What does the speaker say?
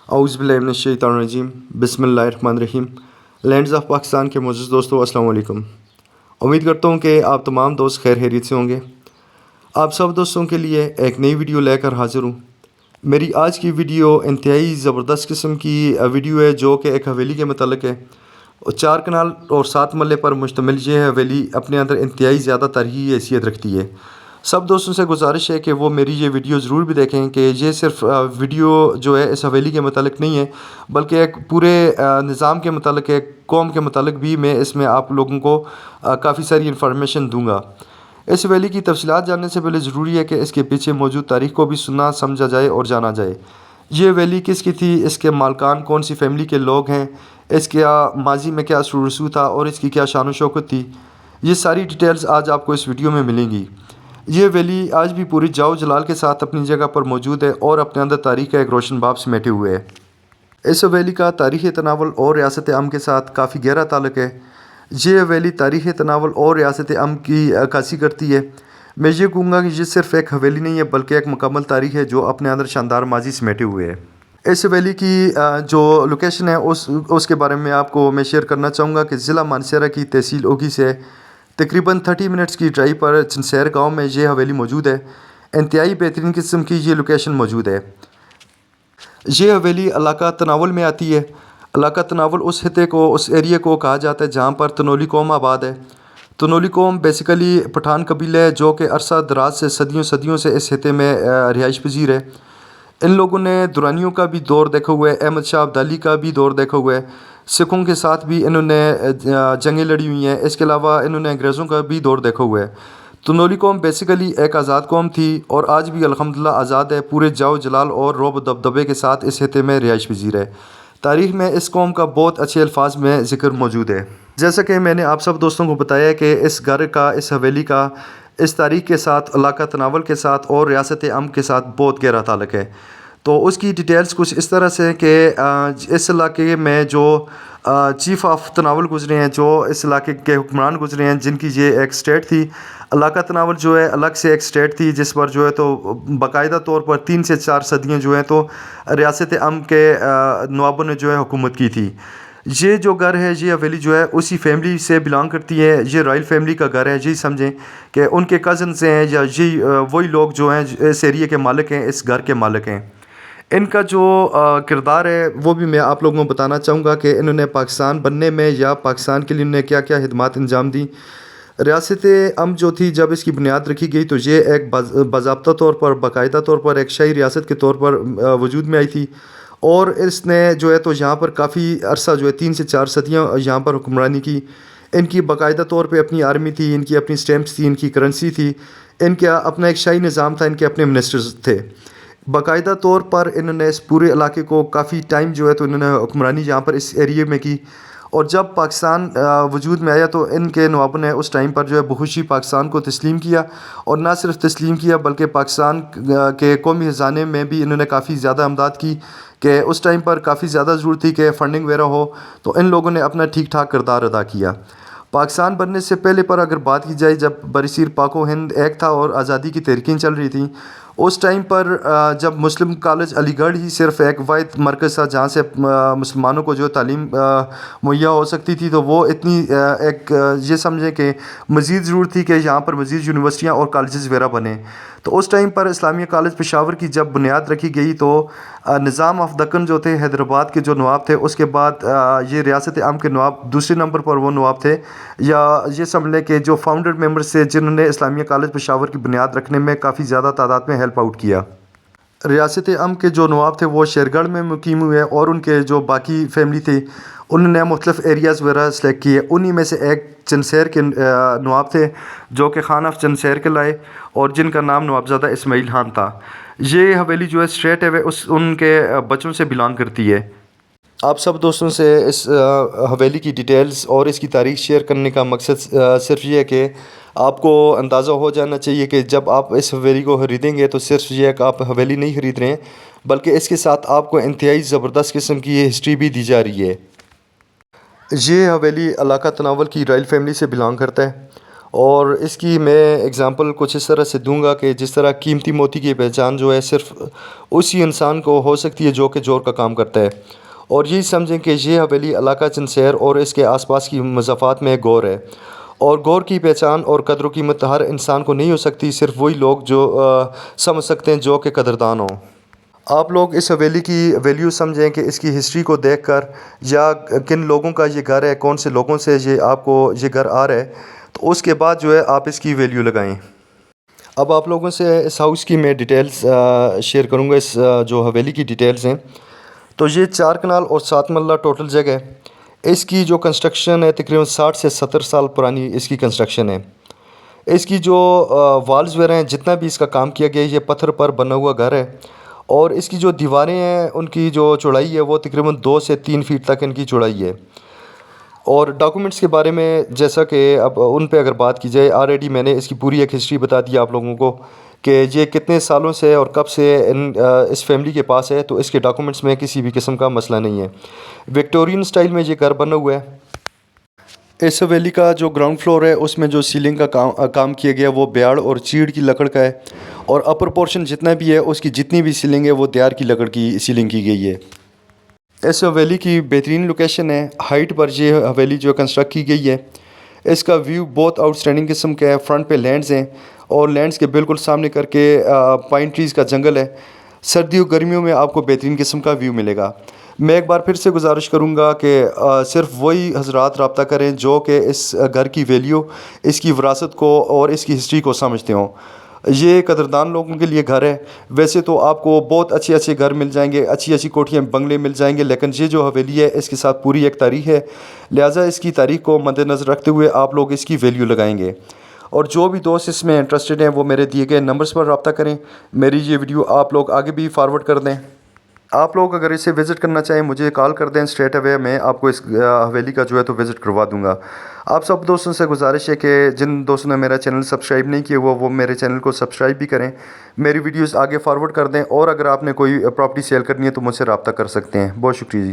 औज़ुबिल्लाहिमिनश्शैतानिर्रजीम बिस्मिल्लाहिर्रहमानिर्रहीम। Lands of Pakistan के मोअज़्ज़ज़ दोस्तों, अस्सलाम वालेकुम। उम्मीद करता हूँ कि आप तमाम दोस्त खैर खैरियत से होंगे। आप सब दोस्तों के लिए एक नई वीडियो लेकर हाज़िर हूँ। मेरी आज की वीडियो इंतहाई ज़बरदस्त किस्म की वीडियो है, जो कि एक हवेली के मतलब है। और 4 कनाल और 7 मरले पर मुश्तमिल ये हवेली अपने अंदर इंतहाई ज़्यादा तारीख़ी हैसियत रखती है। सब दोस्तों से गुजारिश है कि वो मेरी ये वीडियो ज़रूर भी देखें कि ये सिर्फ़ वीडियो जो है इस हवेली के मतलब नहीं है, बल्कि एक पूरे निज़ाम के मतलब है, कौम के मतलब भी मैं इसमें आप लोगों को काफ़ी सारी इन्फॉर्मेशन दूँगा। इस हवेली की तफसीलात जानने से पहले ज़रूरी है कि इसके पीछे मौजूद तारीख़ को भी सुना समझा जाए और जाना जाए। ये हवेली किसकी थी, इसके मालकान कौन सी फ़ैमिली के लोग हैं, इसके माजी में क्या शुरू था और इसकी क्या शान व शौकत थी, ये सारी डिटेल्स आज आपको इस वीडियो में मिलेंगी। ये हवेली आज भी पूरी जाओ जलाल के साथ अपनी जगह पर मौजूद है और अपने अंदर तारीख़ का एक रोशन बाब समेटे हुए है। इस हवेली का तारीख़ी तनावुल और रियासत अम के साथ काफ़ी गहरा ताल्लुक़ है। ये हवेली तारीख़ी तनावुल और रियासत अम की अक्कासी करती है। मैं ये कहूँगा कि ये सिर्फ़ एक हवेली नहीं है, बल्कि एक मुकम्मल तारीख़ है जो अपने अंदर शानदार माजी समेटे हुए है। इस हवेली की जो लोकेशन है उसके बारे में आपको मैं शेयर करना चाहूँगा कि ज़िला मानसहरा की तहसील ओगी से तकरीबन 30 मिनट्स की ड्राइव पर चनसैर गाँव में ये हवेली मौजूद है। इंतहाई बेहतरीन किस्म की ये लोकेशन मौजूद है। ये हवेली इलाका तनावुल में आती है। इलाका तनावुल उस खिते को, उस एरिया को कहा जाता है जहाँ पर तनोली कौम आबाद है। तनोली कौम बेसिकली पठान कबीला है, जो कि अरसा दराज से सदियों से इस खिते में रिहाइश पजीर है। इन लोगों ने दुरानियों का भी दौर देखा हुआ है, अहमद शाह अब्दाली का भी दौर देखा हुआ है। सिखों के साथ भी इन्होंने जंगें लड़ी हुई हैं। इसके अलावा इन्होंने अंग्रेज़ों का भी दौर देखा हुआ है। तनोली कौम बेसिकली एक आज़ाद कौम थी और आज भी अल्हम्दुलिल्लाह आज़ाद है। पूरे जाओ जलाल और रोब दबदबे के साथ इस खिते में रिहाइश पजीर है। तारीख़ में इस कौम का बहुत अच्छे अल्फाज में ज़िक्र मौजूद है। जैसा कि मैंने आप सब दोस्तों को बताया कि इस घर का, इस हवेली का इस तारीख़ के साथ, इलाका तनावुल के साथ और रियासत अम के साथ बहुत गहरा ताल्लुक़ है। तो उसकी डिटेल्स कुछ इस तरह से कि इस इलाके में जो चीफ़ ऑफ तनावुल गुज़रे हैं, जो इस इलाके के हुक्मरान गुज़रे हैं, जिनकी ये एक स्टेट थी। इलाका तनावुल जो है अलग से एक स्टेट थी, जिस पर जो है तो बाकायदा तौर पर 3 से 4 सदियाँ जो हैं तो रियासत अम के नवाबों ने जो है हुकूमत की थी। ये जो घर है, ये हवेली जो है उसी फैमिली से बिलोंग करती है। ये रॉयल फैमिली का घर है। यही समझें कि उनके कज़न्स हैं या यही वही लोग जो हैं इस एरिया के मालिक हैं, इस घर के मालिक हैं। इनका जो किरदार है वो भी मैं आप लोगों को बताना चाहूँगा कि इन्होंने पाकिस्तान बनने में या पाकिस्तान के लिए इन्होंने क्या क्या खिदमात अंजाम दी। रियासत अम जो थी, जब इसकी बुनियाद रखी गई तो ये एक बाज़ाब्ता तौर पर, बाकायदा तौर पर एक शाही रियासत के तौर पर वजूद में आई थी। और इसने जो है तो यहाँ पर काफ़ी अरसा जो है 3 से 4 सदियाँ यहाँ पर हुक्मरानी की। इनकी बाकायदा तौर पे अपनी आर्मी थी, इनकी अपनी स्टैम्प्स थी, इनकी करेंसी थी, इनका अपना एक शाही निज़ाम था, इनके अपने मिनिस्टर्स थे। बाकायदा तौर पर इन्होंने इस पूरे इलाके को काफ़ी टाइम जो है तो इन्होंने हुक्मरानी यहाँ पर इस एरिए में की। और जब पाकिस्तान वजूद में आया तो इनके नवाबों ने उस टाइम पर जो है बखुशी पाकिस्तान को तस्लीम किया। और ना सिर्फ तस्लीम किया बल्कि पाकिस्तान के कौमी ख़जाने में भी इन्होंने काफ़ी ज़्यादा इमदाद की कि उस टाइम पर काफ़ी ज़्यादा ज़रूरत थी कि फ़ंडिंग वगैरह हो, तो इन लोगों ने अपना ठीक ठाक किरदार अदा किया। पाकिस्तान बनने से पहले पर अगर बात की जाए, जब बरसीर पाको हिंद एक्ट था और आज़ादी की तहरीकें चल रही थी, उस टाइम पर जब मुस्लिम कॉलेज अलीगढ़ ही सिर्फ़ एक वाहिद मरकज़ था जहाँ से मुसलमानों को जो तालीम मुहैया हो सकती थी, तो वो इतनी ये समझें कि मज़ीद ज़रूरत थी कि यहाँ पर मज़ीद यूनिवर्सिटियाँ और कॉलेजेस वगैरह बने। तो उस टाइम पर इस्लामिया कॉलेज पेशावर की जब बुनियाद रखी गई तो निज़ाम ऑफ दक्कन जो थे, हैदराबाद के जो नवाब थे, उसके बाद ये रियासत अम के नवाब दूसरे नंबर पर वो नवाब थे, या ये समझ लें कि जो फाउंडर मेंबर्स थे जिन्होंने इस्लामिया कॉलेज पेशावर की बुनियाद रखने में काफ़ी ज़्यादा तादाद में हेल्प आउट किया। रियासत अम के जो नवाब थे वो शेरगढ़ में मुकीम हुए और उनके जो बाकी फैमिली थी उन्होंने मुख्तलिफ़ एरियाज़ वगैरह सेलेक्ट किए। उन्हीं में से एक चनसैर के नवाब थे जो कि खान ऑफ चनसैर के लाए और जिनका नाम नवाबज़ादा इस्माइल खान था। ये हवेली जो है स्ट्रेट है उस उनके बच्चों से बिलोंग करती है। आप सब दोस्तों से इस हवेली की डिटेल्स और इसकी तारीख़ शेयर करने का मकसद सिर्फ ये है कि आपको अंदाज़ा हो जाना चाहिए कि जब आप इस हवेली को ख़रीदेंगे तो सिर्फ ये है कि आप हवेली नहीं ख़रीद रहे हैं, बल्कि इसके साथ आपको इंतहाई ज़बरदस्त किस्म की हिस्ट्री भी दी जा रही है। ये हवेली इलाका तनावुल की रॉयल फैमिली से बिलोंग करता है اور اس کی میں اگزامپل کچھ اس طرح سے دوں گا کہ جس طرح قیمتی موتی کی پہچان جو ہے صرف اسی انسان کو ہو سکتی ہے جو کہ جور کا کام کرتا ہے، اور یہی سمجھیں کہ یہ حویلی علاقہ چنسیر اور اس کے آس پاس کی مضافات میں غور ہے، اور غور کی پہچان اور قدر و قیمت ہر انسان کو نہیں ہو سکتی، صرف وہی لوگ جو سمجھ سکتے ہیں جو کہ قدردان ہوں۔ آپ لوگ اس حویلی کی ویلیو سمجھیں کہ اس کی ہسٹری کو دیکھ کر، یا کن لوگوں کا یہ گھر ہے، کون سے لوگوں سے یہ آپ کو یہ گھر آ رہا ہے، تو اس کے بعد جو ہے آپ اس کی ویلیو لگائیں۔ اب آپ لوگوں سے اس ہاؤس کی میں ڈیٹیلز شیئر کروں گا، اس جو حویلی کی ڈیٹیلز ہیں۔ تو یہ 4 کنال اور 7 مرلہ ٹوٹل جگہ ہے۔ اس کی جو کنسٹرکشن ہے تقریباً 60 سے 70 سال پرانی اس کی کنسٹرکشن ہے۔ اس کی جو والز وغیرہ ہیں، جتنا بھی اس کا کام کیا گیا ہے، یہ پتھر پر بنا ہوا گھر ہے، اور اس کی جو دیواریں ہیں ان کی جو چوڑائی ہے وہ تقریباً 2 سے 3 فیٹ تک ان کی چوڑائی ہے۔ اور ڈاکومنٹس کے بارے میں جیسا کہ اب ان پہ اگر بات کی جائے، آلریڈی میں نے اس کی پوری ایک ہسٹری بتا دی آپ لوگوں کو کہ یہ کتنے سالوں سے اور کب سے اس فیملی کے پاس ہے، تو اس کے ڈاکومنٹس میں کسی بھی قسم کا مسئلہ نہیں ہے۔ وکٹورین سٹائل میں یہ گھر بنا ہوا ہے۔ اس حویلی کا جو گراؤنڈ فلور ہے اس میں جو سیلنگ کا کام کیا گیا وہ بیاڑ اور چیڑ کی لکڑ کا ہے، اور اپر پورشن جتنا بھی ہے اس کی جتنی بھی سیلنگ ہے وہ دیار کی لکڑ کی سیلنگ کی گئی ہے۔ اس حویلی کی بہترین لوکیشن ہے، ہائٹ پر یہ حویلی جو کنسٹرکٹ کی گئی ہے۔ اس کا ویو بہت آؤٹ اسٹینڈنگ قسم کا ہے۔ فرنٹ پہ لینڈز ہیں، اور لینڈز کے بالکل سامنے کر کے پائن ٹریز کا جنگل ہے۔ سردیوں گرمیوں میں آپ کو بہترین قسم کا ویو ملے گا۔ میں ایک بار پھر سے گزارش کروں گا کہ صرف وہی حضرات رابطہ کریں جو کہ اس گھر کی ویلیو، اس کی وراثت کو اور اس کی ہسٹری کو سمجھتے ہوں۔ یہ قدردان لوگوں کے لیے گھر ہے۔ ویسے تو آپ کو بہت اچھے اچھے گھر مل جائیں گے، اچھی اچھی کوٹھیاں، بنگلے مل جائیں گے، لیکن یہ جو حویلی ہے اس کے ساتھ پوری ایک تاریخ ہے، لہٰذا اس کی تاریخ کو مد نظر رکھتے ہوئے آپ لوگ اس کی ویلیو لگائیں گے۔ اور جو بھی دوست اس میں انٹرسٹڈ ہیں وہ میرے دیے گئے نمبرز پر رابطہ کریں۔ میری یہ ویڈیو آپ لوگ آگے بھی فارورڈ کر دیں۔ آپ لوگ اگر اسے وزٹ کرنا چاہیں مجھے کال کر دیں، اسٹریٹ اوے میں آپ کو اس حویلی کا جو ہے تو وزٹ کروا دوں گا۔ آپ سب دوستوں سے گزارش ہے کہ جن دوستوں نے میرا چینل سبسکرائب نہیں کیا وہ میرے چینل کو سبسکرائب بھی کریں، میری ویڈیوز آگے فارورڈ کر دیں، اور اگر آپ نے کوئی پراپرٹی سیل کرنی ہے تو مجھ سے رابطہ کر سکتے ہیں۔ بہت شکریہ جی۔